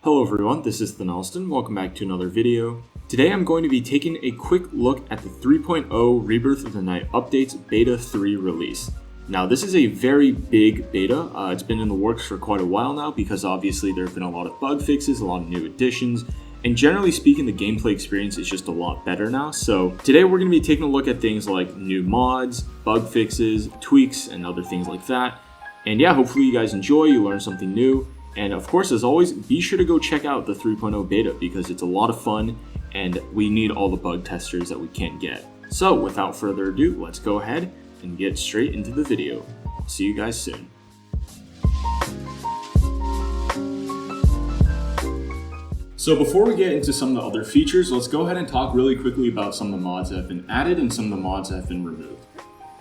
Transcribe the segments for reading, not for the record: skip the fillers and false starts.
Hello everyone, this is TheNelston. Welcome back to another video. Today I'm going to be taking a quick look at the 3.0 Rebirth of the Night Updates Beta 3 release. Now this is a very big beta. It's been in the works for quite a while now because obviously there have been a lot of bug fixes, a lot of new additions, and generally speaking the gameplay experience is just a lot better now. So today we're going to be taking a look at things like new mods, bug fixes, tweaks, and other things like that. And yeah, hopefully you guys enjoy, you learn something new. And of course, as always, be sure to go check out the 3.0 beta because it's a lot of fun and we need all the bug testers that we can get. So without further ado, let's go ahead and get straight into the video. See you guys soon. So before we get into some of the other features, let's go ahead and talk really quickly about some of the mods that have been added and some of the mods that have been removed.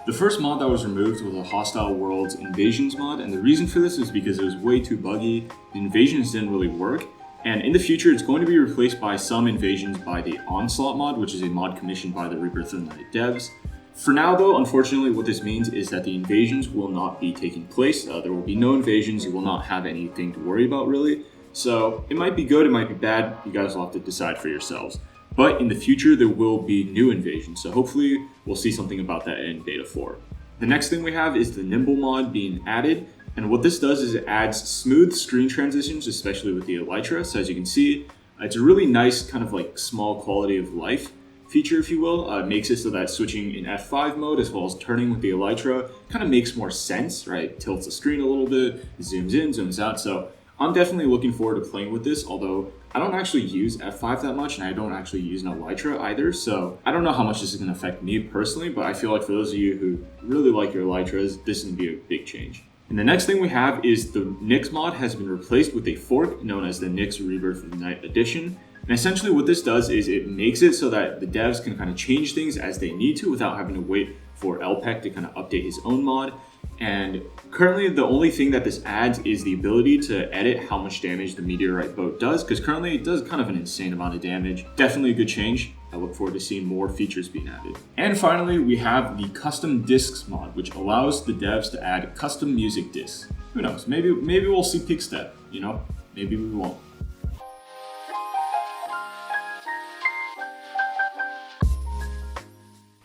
The first mod that was removed was a Hostile Worlds Invasions mod, and the reason for this is because it was way too buggy. The invasions didn't really work, and in the future it's going to be replaced by some invasions by the Onslaught mod, which is a mod commissioned by the Rebirth of the Night devs. For now though, unfortunately what this means is that the invasions will not be taking place. There will be no invasions, you will not have anything to worry about really. So it might be good, it might be bad, you guys will have to decide for yourselves. But in the future, there will be new invasions, so hopefully we'll see something about that in Beta 4. The next thing we have is the Nimble mod being added, and what this does is it adds smooth screen transitions, especially with the Elytra. So as you can see, it's a really nice kind of like small quality of life feature, if you will. It makes it so that switching in F5 mode as well as turning with the Elytra kind of makes more sense, right? Tilts the screen a little bit, zooms in, zooms out. So I'm definitely looking forward to playing with this, although I don't actually use F5 that much, and I don't actually use an Elytra either, so I don't know how much this is going to affect me personally, but I feel like for those of you who really like your Elytras, this is going to be a big change. And the next thing we have is the Nyx mod has been replaced with a fork known as the Nyx Rebirth of the Night Edition. And essentially what this does is it makes it so that the devs can kind of change things as they need to without having to wait for LPEC to kind of update his own mod. And currently the only thing that this adds is the ability to edit how much damage the meteorite boat does, because currently it does kind of an insane amount of damage. Definitely a good change. I look forward to seeing more features being added. And finally, we have the custom discs mod, which allows the devs to add custom music discs. Who knows? Maybe we'll see Pickstep, you know? Maybe we won't.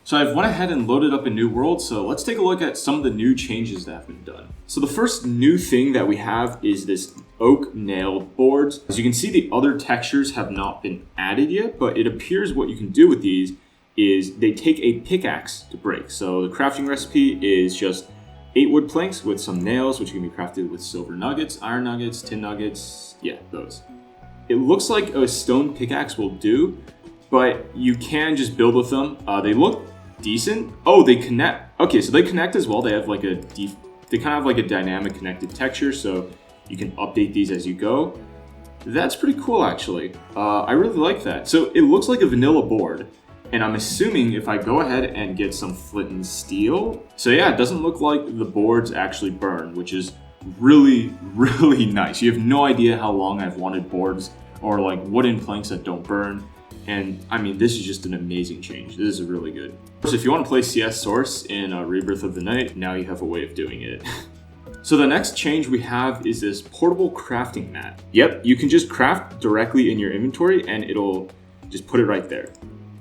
So I've went ahead and loaded up a new world, so let's take a look at some of the new changes that have been done. So the first new thing that we have is this oak nailed boards. As you can see, the other textures have not been added yet, but it appears what you can do with these is they take a pickaxe to break. So the crafting recipe is just 8 wood planks with some nails, which can be crafted with silver nuggets, iron nuggets, tin nuggets, yeah, those. It looks like a stone pickaxe will do, but you can just build with them. They look decent. Oh, they connect. Okay, so they connect as well. They have like they kind of have like a dynamic connected texture, so you can update these as you go. That's pretty cool, actually. I really like that. So it looks like a vanilla board, and I'm assuming if I go ahead and get some flint and steel. So yeah, it doesn't look like the boards actually burn, which is really, really nice. You have no idea how long I've wanted boards or like wooden planks that don't burn. And I mean, this is just an amazing change. This is really good. Of course, if you want to play CS Source in Rebirth of the Night, now you have a way of doing it. So the next change we have is this portable crafting mat. Yep, you can just craft directly in your inventory and it'll just put it right there.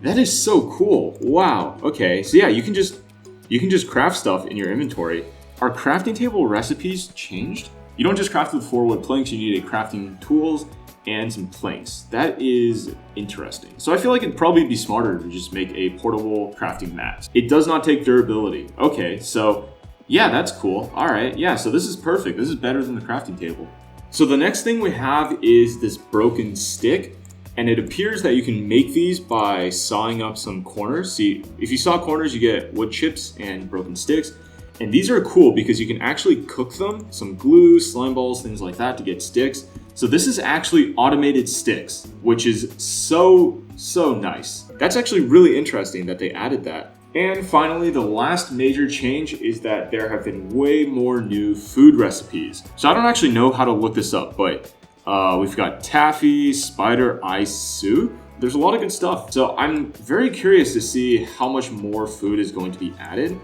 That is so cool. Wow. Okay, so yeah, you can just craft stuff in your inventory. Are crafting table recipes changed? You don't just craft with 4 wood planks, you need a crafting tools and some planks. That is interesting. So I feel like it'd probably be smarter to just make a portable crafting mat. It does not take durability. Okay, so yeah, that's cool. All right, yeah, so this is perfect. This is better than the crafting table. So the next thing we have is this broken stick, and it appears that you can make these by sawing up some corners. See, if you saw corners, you get wood chips and broken sticks. And these are cool because you can actually cook them, some glue, slime balls, things like that to get sticks. So this is actually automated sticks, which is so nice. That's actually really interesting that they added that. And finally, the last major change is that there have been way more new food recipes. So I don't actually know how to look this up, but we've got taffy, spider eye soup. There's a lot of good stuff. So I'm very curious to see how much more food is going to be added.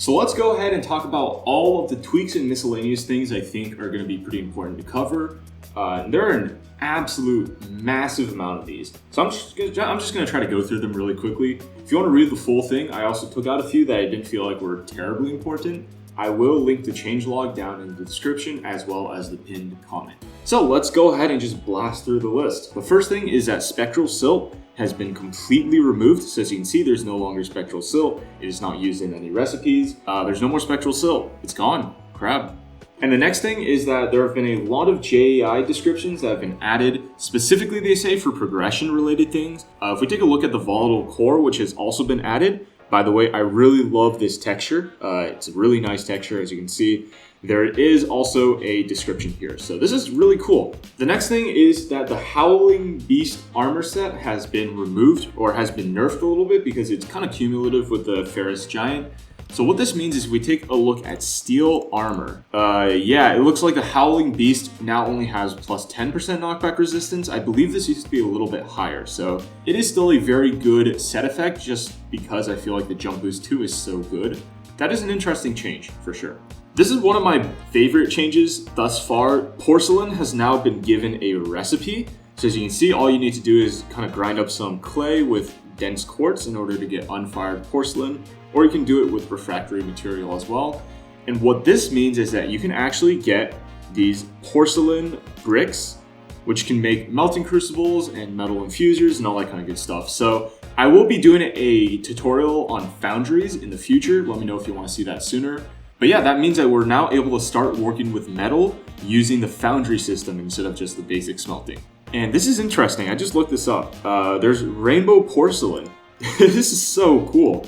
So let's go ahead and talk about all of the tweaks and miscellaneous things I think are going to be pretty important to cover. There are an absolute massive amount of these. So I'm just going to try to go through them really quickly. If you want to read the full thing, I also took out a few that I didn't feel like were terribly important. I will link the changelog down in the description as well as the pinned comment. So let's go ahead and just blast through the list. The first thing is that spectral silt has been completely removed. So as you can see, there's no longer spectral silt. It is not used in any recipes. There's no more spectral silt. It's gone. Crap. And the next thing is that there have been a lot of JAI descriptions that have been added, specifically they say for progression related things. If we take a look at the volatile core, which has also been added, by the way, I really love this texture. It's a really nice texture, as you can see. There is also a description here, so this is really cool. The next thing is that the Howling Beast armor set has been removed, or has been nerfed a little bit because it's kind of cumulative with the Ferrous Giant. So what this means is we take a look at steel armor. Yeah, it looks like the Howling Beast now only has plus 10% knockback resistance. I believe this used to be a little bit higher. So it is still a very good set effect just because I feel like the jump boost 2 is so good. That is an interesting change for sure. This is one of my favorite changes thus far. Porcelain has now been given a recipe. So as you can see, all you need to do is kind of grind up some clay with dense quartz in order to get unfired porcelain, or you can do it with refractory material as well. And what this means is that you can actually get these porcelain bricks, which can make melting crucibles and metal infusers and all that kind of good stuff. So I will be doing a tutorial on foundries in the future. Let me know if you want to see that sooner. But yeah, that means that we're now able to start working with metal using the foundry system instead of just the basic smelting. And this is interesting. I just looked this up. There's rainbow porcelain. This is so cool.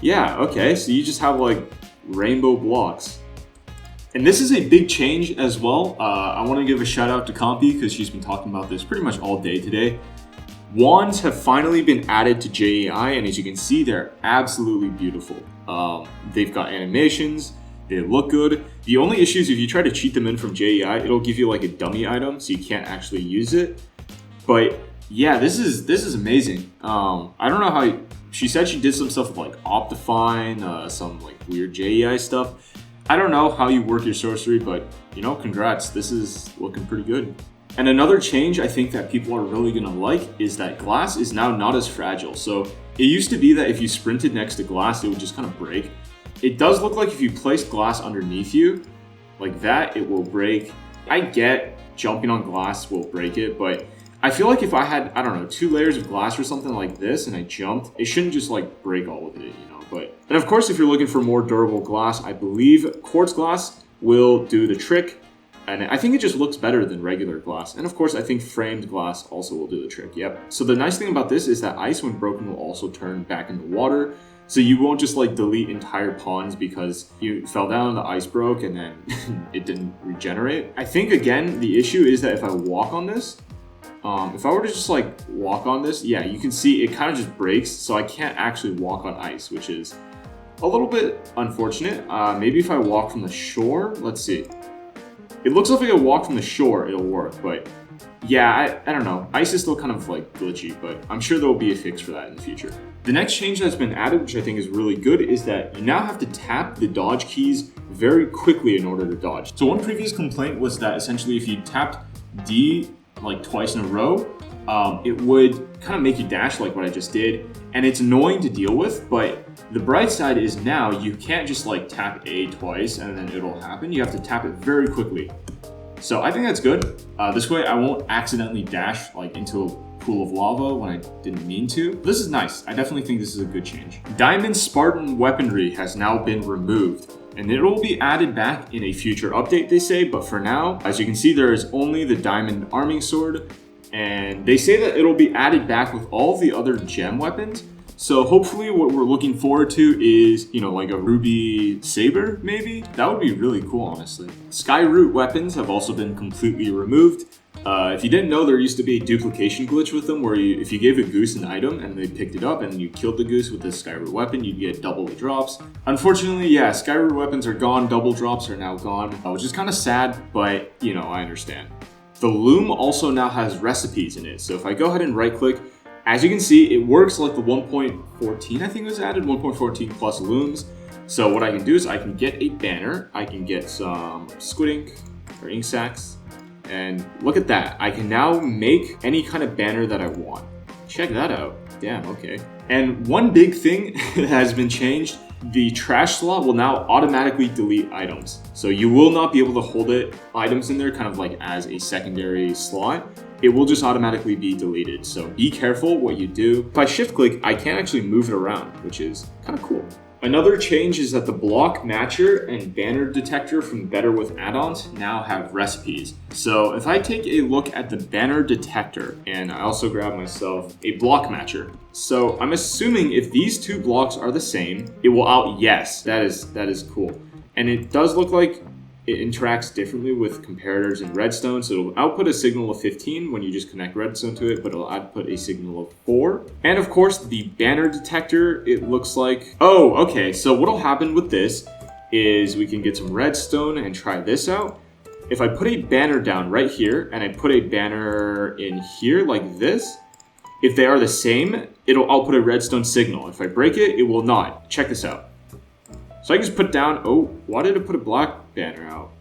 Yeah, okay, so you just have like rainbow blocks. And this is a big change as well. I want to give a shout out to Compy because she's been talking about this pretty much all day today. Wands have finally been added to JAI, and as you can see, they're absolutely beautiful. They've got animations, they look good. The only issue is if you try to cheat them in from JAI, it'll give you like a dummy item, so you can't actually use it. But yeah, this is amazing. I don't know how. She said she did some stuff with like Optifine, some like weird JAI stuff. I don't know how you work your sorcery, but you know, congrats. This is looking pretty good. And another change I think that people are really gonna like is that glass is now not as fragile. So it used to be that if you sprinted next to glass, it would just kind of break. It does look like if you place glass underneath you, like that, it will break. I get jumping on glass will break it, but I feel like if I had, I don't know, 2 layers of glass or something like this and I jumped, it shouldn't just like break all of it, you know? But, and of course, if you're looking for more durable glass, I believe quartz glass will do the trick. And I think it just looks better than regular glass. And of course, I think framed glass also will do the trick, yep. So the nice thing about this is that ice, when broken, will also turn back into water. So you won't just like delete entire ponds because you fell down, the ice broke, and then it didn't regenerate. I think, again, the issue is that if I walk on this, if I were to just like walk on this, yeah, you can see it kind of just breaks. So I can't actually walk on ice, which is a little bit unfortunate. Maybe if I walk from the shore, let's see. It looks like if I walk from the shore, it'll work, but yeah, I don't know. Ice is still kind of like glitchy, but I'm sure there'll be a fix for that in the future. The next change that's been added, which I think is really good, is that you now have to tap the dodge keys very quickly in order to dodge. So one previous complaint was that essentially if you tapped D like twice in a row, it would kind of make you dash like what I just did, and it's annoying to deal with, but the bright side is now you can't just like tap A twice and then it'll happen. You have to tap it very quickly. So I think that's good. This way I won't accidentally dash like into a pool of lava when I didn't mean to. This is nice. I definitely think this is a good change. Diamond Spartan weaponry has now been removed, and it will be added back in a future update, they say, but for now, as you can see, there is only the diamond arming sword, and they say that it'll be added back with all the other gem weapons. So hopefully what we're looking forward to is, you know, like a ruby saber, maybe? That would be really cool, honestly. Skyroot weapons have also been completely removed. If you didn't know, there used to be a duplication glitch with them where if you gave a goose an item and they picked it up and you killed the goose with this Skyroot weapon, you'd get double the drops. Unfortunately, yeah, Skyroot weapons are gone, double drops are now gone, which is kind of sad, but, you know, I understand. The loom also now has recipes in it. So if I go ahead and right click, as you can see, it works like the 1.14, I think was added, 1.14 plus looms. So what I can do is I can get a banner, I can get some squid ink or ink sacks, and look at that. I can now make any kind of banner that I want. Check that out. Damn, okay. And one big thing that has been changed, the trash slot will now automatically delete items. So you will not be able to hold items in there kind of like as a secondary slot. It will just automatically be deleted. So be careful what you do. If I shift click, I can actually move it around, which is kind of cool. Another change is that the block matcher and banner detector from Better with add-ons now have recipes. So if I take a look at the banner detector, and I also grab myself a block matcher. So I'm assuming if these two blocks are the same, it will out yes. That is cool. And it does look like it interacts differently with comparators in redstone. So it'll output a signal of 15 when you just connect redstone to it, but it'll output a signal of 4. And of course, the banner detector, it looks like, oh, okay. So what'll happen with this is we can get some redstone and try this out. If I put a banner down right here and I put a banner in here like this, if they are the same, it'll output a redstone signal. If I break it, it will not. Check this out. So I can just put down, oh, why did it put a black banner out?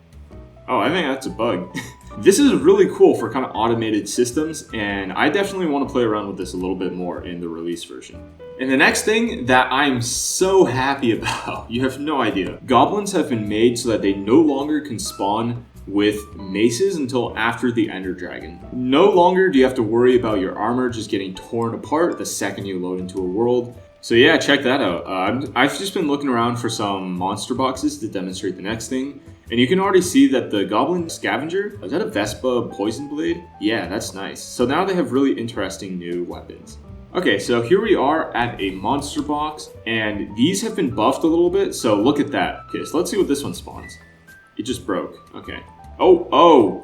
Oh, I think that's a bug. This is really cool for kind of automated systems, and I definitely want to play around with this a little bit more in the release version. And the next thing that I'm so happy about, you have no idea. Goblins have been made so that they no longer can spawn with maces until after the Ender Dragon. No longer do you have to worry about your armor just getting torn apart the second you load into a world. So yeah, check that out. I've just been looking around for some monster boxes to demonstrate the next thing. And you can already see that the Goblin Scavenger, is that a Vespa Poison Blade? Yeah, that's nice. So now they have really interesting new weapons. Okay, so here we are at a monster box, and these have been buffed a little bit, so look at that. Okay, so let's see what this one spawns. It just broke, okay. Oh,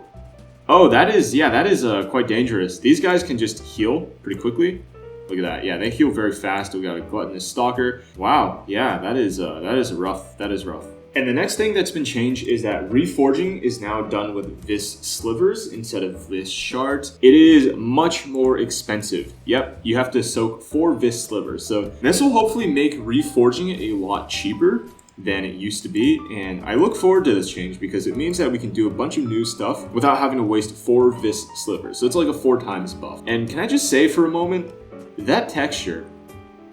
that is quite dangerous. These guys can just heal pretty quickly. Look at that. Yeah, they heal very fast. We got a gluttonous stalker. Wow. Yeah, that is rough. That is rough. And the next thing that's been changed is that reforging is now done with Vis slivers instead of Vis shards. It is much more expensive. Yep, you have to soak 4 Vis slivers. So this will hopefully make reforging a lot cheaper than it used to be, and I look forward to this change because it means that we can do a bunch of new stuff without having to waste 4 Vis slivers. So it's like a 4 times buff. And can I just say for a moment, that texture,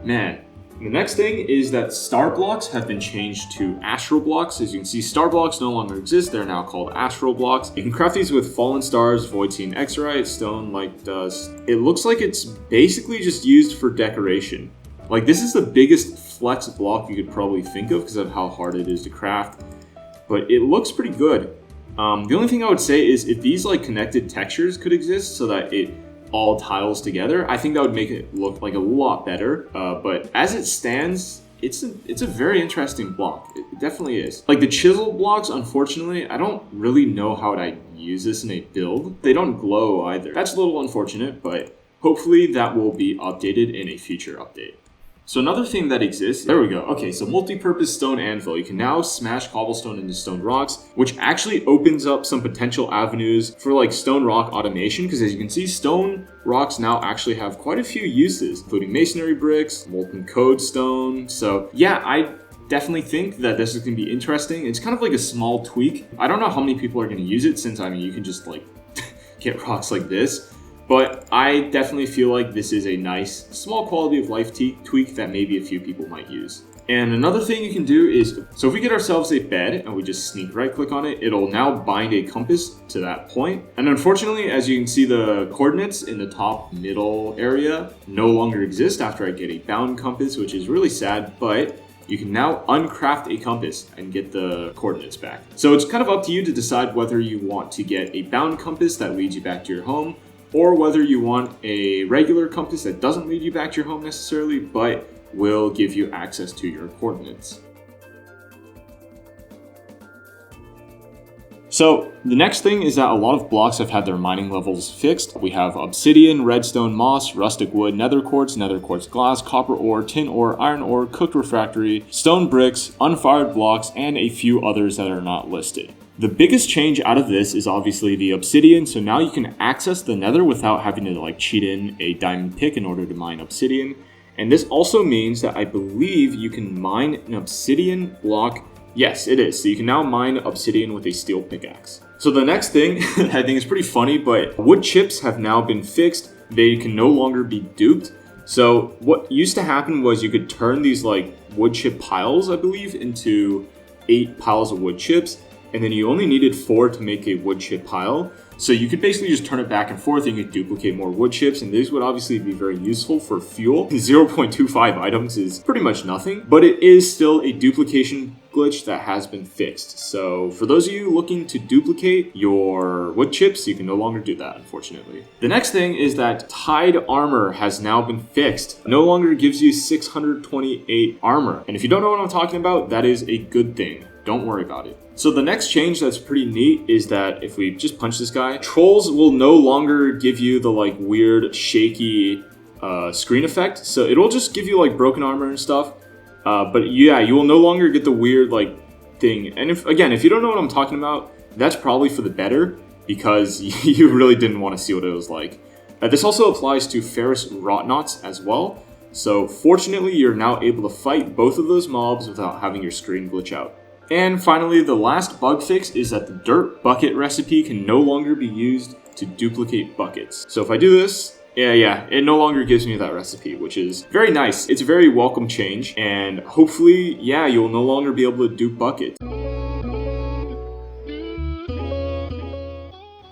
man. The next thing is that star blocks have been changed to astral blocks. As you can see, star blocks no longer exist. They're now called astral blocks. You can craft these with fallen stars, void seed, exorite, stone, light dust. It looks like it's basically just used for decoration. Like, this is the biggest flex block you could probably think of because of how hard it is to craft, but it looks pretty good. The only thing I would say is if these like connected textures could exist so that it all tiles together, I think that would make it look like a lot better. But as it stands, it's a very interesting block. It definitely is. Like the chisel blocks, unfortunately, I don't really know how I'd use this in a build. They don't glow either. That's a little unfortunate, but hopefully that will be updated in a future update. So another thing that exists, there we go. Okay, so multi-purpose stone anvil. You can now smash cobblestone into stone rocks, which actually opens up some potential avenues for like stone rock automation, because as you can see, stone rocks now actually have quite a few uses, including masonry bricks, molten code stone. So yeah, I definitely think that this is going to be interesting. It's kind of like a small tweak. I don't know how many people are going to use it, since I mean, you can just like get rocks like this. But I definitely feel like this is a nice, small quality of life tweak that maybe a few people might use. And another thing you can do is, so if we get ourselves a bed and we just sneak right click on it, it'll now bind a compass to that point. And unfortunately, as you can see, the coordinates in the top middle area no longer exist after I get a bound compass, which is really sad, but you can now uncraft a compass and get the coordinates back. So it's kind of up to you to decide whether you want to get a bound compass that leads you back to your home, or whether you want a regular compass that doesn't lead you back to your home necessarily, but will give you access to your coordinates. So the next thing is that a lot of blocks have had their mining levels fixed. We have obsidian, redstone, moss, rustic wood, nether quartz glass, copper ore, tin ore, iron ore, cooked refractory, stone bricks, unfired blocks, and a few others that are not listed. The biggest change out of this is obviously the obsidian, so now you can access the nether without having to like cheat in a diamond pick in order to mine obsidian. And this also means that I believe you can mine an obsidian block. Yes, it is. So you can now mine obsidian with a steel pickaxe. So the next thing I think is pretty funny, but wood chips have now been fixed. They can no longer be duped. So what used to happen was you could turn these like wood chip piles, I believe, into 8 piles of wood chips. And then you only needed 4 to make a wood chip pile. So you could basically just turn it back and forth and you could duplicate more wood chips, and these would obviously be very useful for fuel. 0.25 items is pretty much nothing, but it is still a duplication glitch that has been fixed. So for those of you looking to duplicate your wood chips, you can no longer do that, unfortunately. The next thing is that tied armor has now been fixed. No longer gives you 628 armor. And if you don't know what I'm talking about, that is a good thing. Don't worry about it. So the next change that's pretty neat is that if we just punch this guy, trolls will no longer give you the like weird shaky screen effect. So it'll just give you like broken armor and stuff. But yeah, you will no longer get the weird like thing. And if you don't know what I'm talking about, that's probably for the better, because you really didn't want to see what it was like. This also applies to ferrous rotnots as well. So fortunately, you're now able to fight both of those mobs without having your screen glitch out. And finally, the last bug fix is that the dirt bucket recipe can no longer be used to duplicate buckets. So if I do this, it no longer gives me that recipe, which is very nice. It's a very welcome change, and hopefully, you'll no longer be able to dupe buckets.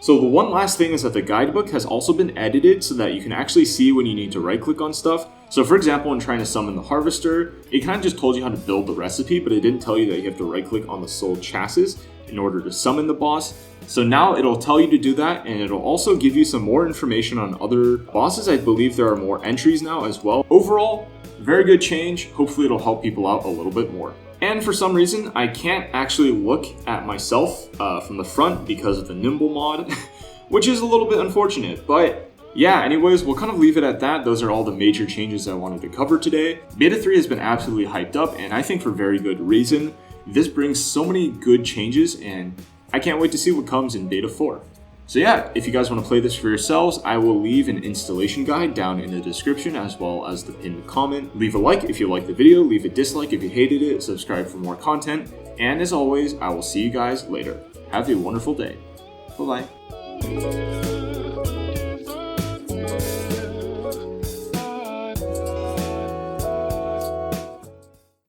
So the one last thing is that the guidebook has also been edited so that you can actually see when you need to right click on stuff. So for example, when trying to summon the harvester, it kind of just told you how to build the recipe, but it didn't tell you that you have to right click on the soul chassis in order to summon the boss. So now it'll tell you to do that, and it'll also give you some more information on other bosses. I believe there are more entries now as well. Overall, very good change. Hopefully it'll help people out a little bit more. And for some reason, I can't actually look at myself from the front because of the nimble mod, which is a little bit unfortunate. But yeah, anyways, we'll kind of leave it at that. Those are all the major changes I wanted to cover today. Beta 3 has been absolutely hyped up, and I think for very good reason. This brings so many good changes, and I can't wait to see what comes in Beta 4. So yeah, if you guys want to play this for yourselves, I will leave an installation guide down in the description as well as the pinned comment. Leave a like if you liked the video, leave a dislike if you hated it, subscribe for more content, and as always, I will see you guys later. Have a wonderful day. Bye-bye.